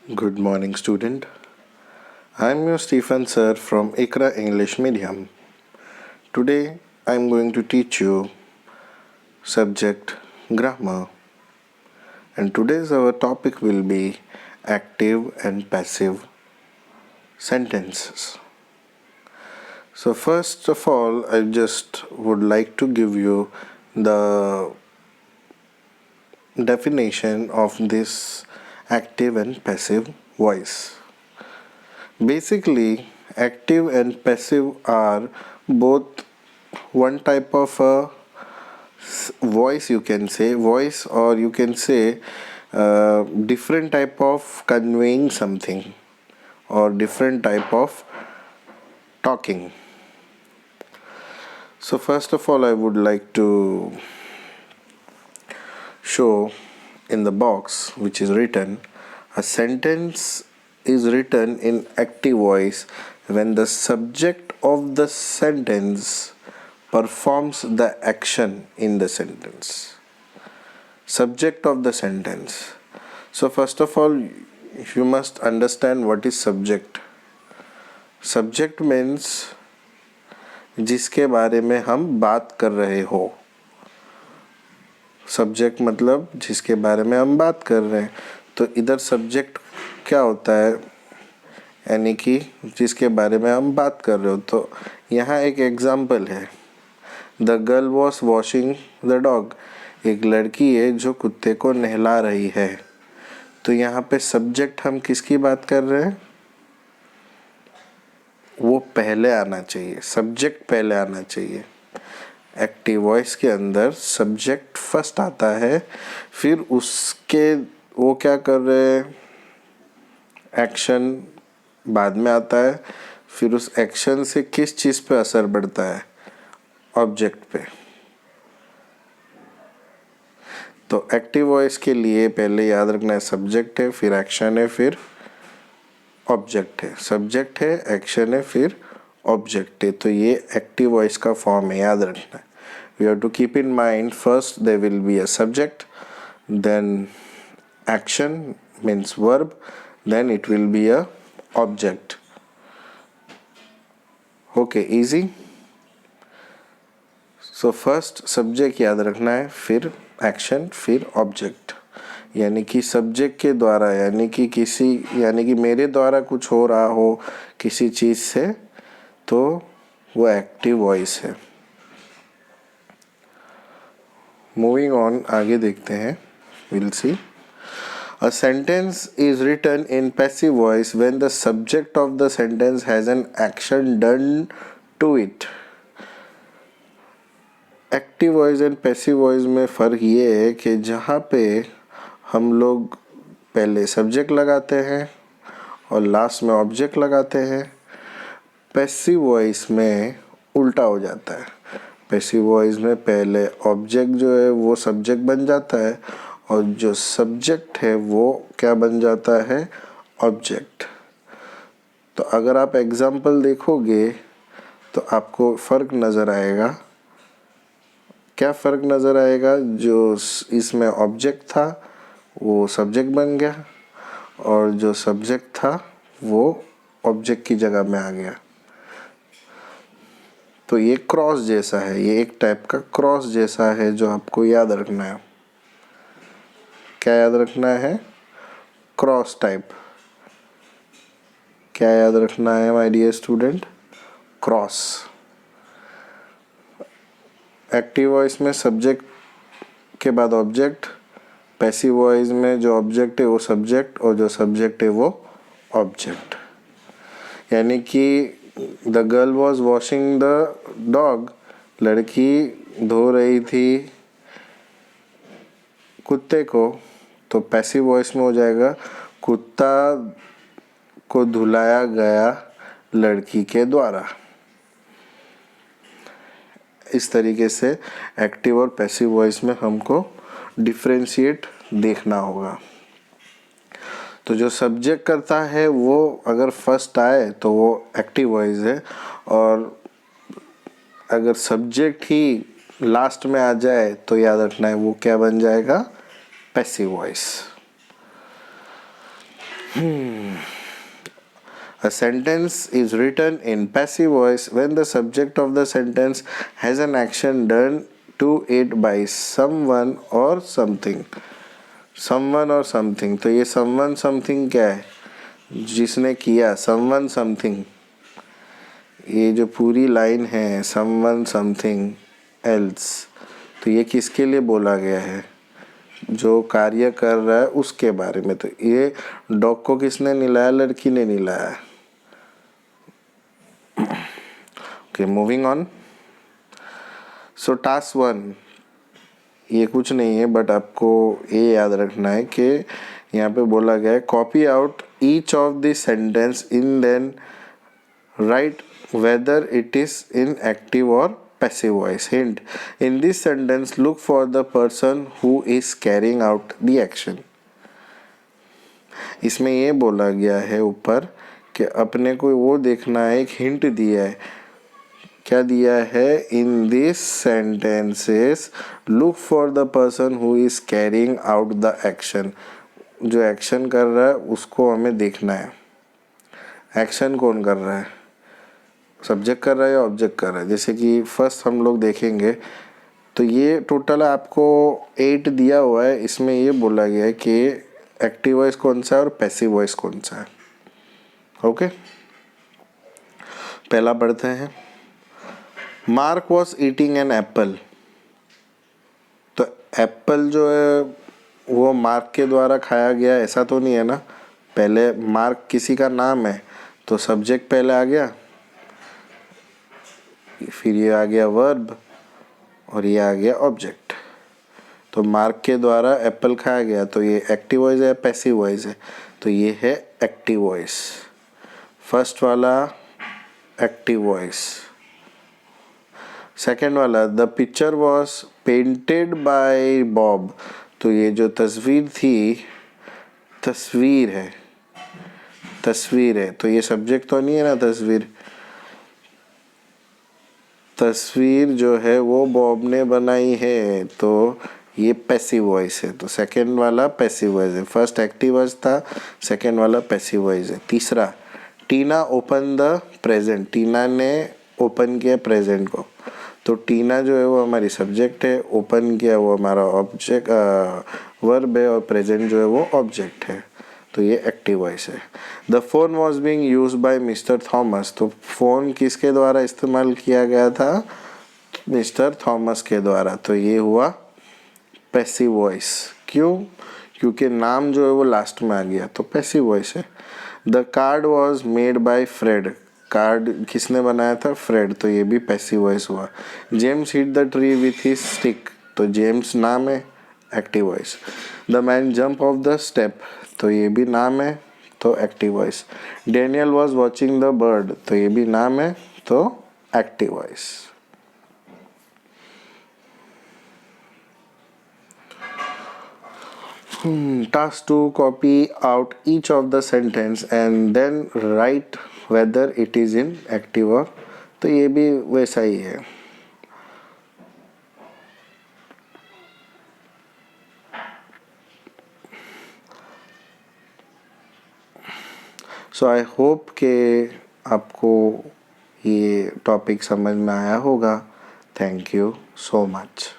Good morning, student. I'm your Stephen sir from ICRA English Medium. Today, I'm going to teach you subject grammar, and today's our topic will be active and passive sentences. So, first of all, I just would like to give you the definition of this active and passive voice. Basically, active and passive are both one type of a voice, you can say voice, or you can say different type of conveying something or different type of talking. So first of all, I would like to show in the box which is written, a sentence is written in active voice when the subject of the sentence performs the action in the sentence. Subject of the sentence. So first of all, you must understand what is subject. Subject means जिसके बारे में हम बात कर रहे हो. Subject मतलब जिसके बारे में हम बात कर रहे हैं. तो इधर सब्जेक्ट क्या होता है, यानी कि जिसके बारे में हम बात कर रहे हो. तो यहाँ एक एग्जाम्पल है, the girl was washing the dog. एक लड़की है जो कुत्ते को नहला रही है. तो यहाँ पे सब्जेक्ट हम किसकी बात कर रहे हैं, वो पहले आना चाहिए. सब्जेक्ट पहले आना चाहिए. एक्टिव वॉइस के अंदर सब्जेक्ट फर्स्ट आता है, फिर उसके वो क्या कर रहे हैं, एक्शन बाद में आता है. फिर उस एक्शन से किस चीज़ पे असर पड़ता है, ऑब्जेक्ट पे. तो एक्टिव वॉइस के लिए पहले याद रखना है सब्जेक्ट है, फिर एक्शन है, फिर ऑब्जेक्ट है. सब्जेक्ट है, एक्शन है, फिर ऑब्जेक्ट है. तो ये एक्टिव वॉइस का फॉर्म है, याद रखना है. We have to keep in mind, first there will be a subject, then action means verb, then it will be a object. Okay, easy. So first subject याद रखना है, फिर एक्शन, फिर ऑब्जेक्ट. यानी कि सब्जेक्ट के द्वारा, यानी कि मेरे द्वारा कुछ हो रहा हो किसी चीज़ से, तो वो एक्टिव वॉइस है. मूविंग ऑन, आगे देखते हैं. Will see. A sentence is written in passive voice when the subject of the sentence has an action done to it. Active voice and passive voice में फ़र्क ये है कि जहाँ पे हम लोग पहले सब्जेक्ट लगाते हैं और लास्ट में ऑब्जेक्ट लगाते हैं, पैसिव वॉइस में उल्टा हो जाता है. पैसिव वॉइस में पहले ऑब्जेक्ट जो है वो सब्जेक्ट बन जाता है, और जो सब्जेक्ट है वो क्या बन जाता है, ऑब्जेक्ट. तो अगर आप एग्जाम्पल देखोगे तो आपको फ़र्क नज़र आएगा. क्या फ़र्क नज़र आएगा, जो इसमें ऑब्जेक्ट था वो सब्जेक्ट बन गया, और जो सब्जेक्ट था वो ऑब्जेक्ट की जगह में आ गया. तो ये क्रॉस जैसा है, ये एक टाइप का क्रॉस जैसा है जो आपको याद रखना है. क्या याद रखना है, क्रॉस टाइप. क्या याद रखना है my dear student, cross. Active voice में सब्जेक्ट के बाद ऑब्जेक्ट, पैसिव वॉइस में जो ऑब्जेक्ट है वो सब्जेक्ट, और जो सब्जेक्ट है वो ऑब्जेक्ट. यानी कि the girl was washing the dog, लड़की धो रही थी कुत्ते को. तो पैसिव वॉइस में हो जाएगा, कुत्ता को धुलाया गया लड़की के द्वारा. इस तरीके से एक्टिव और पैसिव वॉइस में हमको डिफरेंशिएट देखना होगा. तो जो सब्जेक्ट करता है वो अगर फर्स्ट आए तो वो एक्टिव वॉइस है, और अगर सब्जेक्ट ही लास्ट में आ जाए तो याद रखना है वो क्या बन जाएगा, passive voice. A sentence is written in passive voice when the subject of the sentence has an action done to it by someone or something. Someone or something, तो ये someone something क्या है? जिसने किया, someone something. ये जो पूरी line है someone something else, तो ये किसके लिए बोला गया है? जो कार्य कर रहा है उसके बारे में. तो ये डॉग को किसने नहलाया? लड़की ने नहलाया. Okay, moving on. So task 1, ये कुछ नहीं है बट आपको ये याद रखना है कि यहाँ पे बोला गया है copy out each of the sentence in then write whether it is in active और passive voice. Hint, in this sentence look for the person who is carrying out the action. इसमें ये बोला गया है ऊपर कि अपने को वो देखना है. एक हिंट दिया है. क्या दिया है? In this sentences look for the person who is carrying out the action. जो एक्शन कर रहा है उसको हमें देखना है. एक्शन कौन कर रहा है? सब्जेक्ट कर रहा है या ऑब्जेक्ट कर रहा है? जैसे कि फर्स्ट हम लोग देखेंगे तो ये टोटल आपको 8 दिया हुआ है. इसमें ये बोला गया है कि एक्टिव वॉइस कौन सा है और पैसिव वॉइस कौन सा है. ओके, पहला पढ़ते हैं. Mark was eating an apple. तो एप्पल जो है वो मार्क के द्वारा खाया गया ऐसा तो नहीं है ना. पहले मार्क किसी का नाम है तो सब्जेक्ट पहले आ गया, फिर ये आ गया वर्ब और ये आ गया ऑब्जेक्ट. तो मार्क के द्वारा एप्पल खाया गया. तो ये एक्टिव वॉइस है, पैसिव वॉइस है? तो ये है एक्टिव वॉइस. फर्स्ट वाला एक्टिव वॉइस. सेकेंड वाला the picture was painted bye Bob. तो ये जो तस्वीर थी, तस्वीर है, तस्वीर है. तो ये सब्जेक्ट तो नहीं है ना. तस्वीर, तस्वीर जो है वो बॉब ने बनाई है. तो ये पैसिव वॉइस है. तो सेकेंड वाला पैसिव वॉइस है. फर्स्ट एक्टिव वॉइस था, सेकेंड वाला पैसिव वॉइस है. तीसरा, टीना ओपन द प्रेजेंट. टीना ने ओपन किया प्रेजेंट को. तो टीना जो है वो हमारी सब्जेक्ट है, ओपन किया वो हमारा ऑब्जेक्ट वर्ब है और प्रेजेंट जो है वो ऑब्जेक्ट है. तो ये एक्टिव वॉइस है. The phone was being used by mister Thomas. तो फोन किसके द्वारा इस्तेमाल किया गया था? मिस्टर थॉमस के द्वारा. तो ये हुआ पैसिव वॉइस. क्यों? क्योंकि नाम जो है वो लास्ट में आ गया. तो पैसिव वॉइस है. The card was made by Fred. Card किसने बनाया था? फ्रेड. तो ये भी पैसिव वॉइस हुआ. James hit the tree with his stick. तो जेम्स नाम है, active voice. The man jump off the step. तो ये भी नाम है, तो active voice. Daniel was watching the bird. तो ये भी नाम है, तो active voice. Task 2, copy out each of the sentence and then write whether it is in active or. तो ये भी वैसा ही है. सो आई होप कि आपको ये टॉपिक समझ में आया होगा. Thank you so much.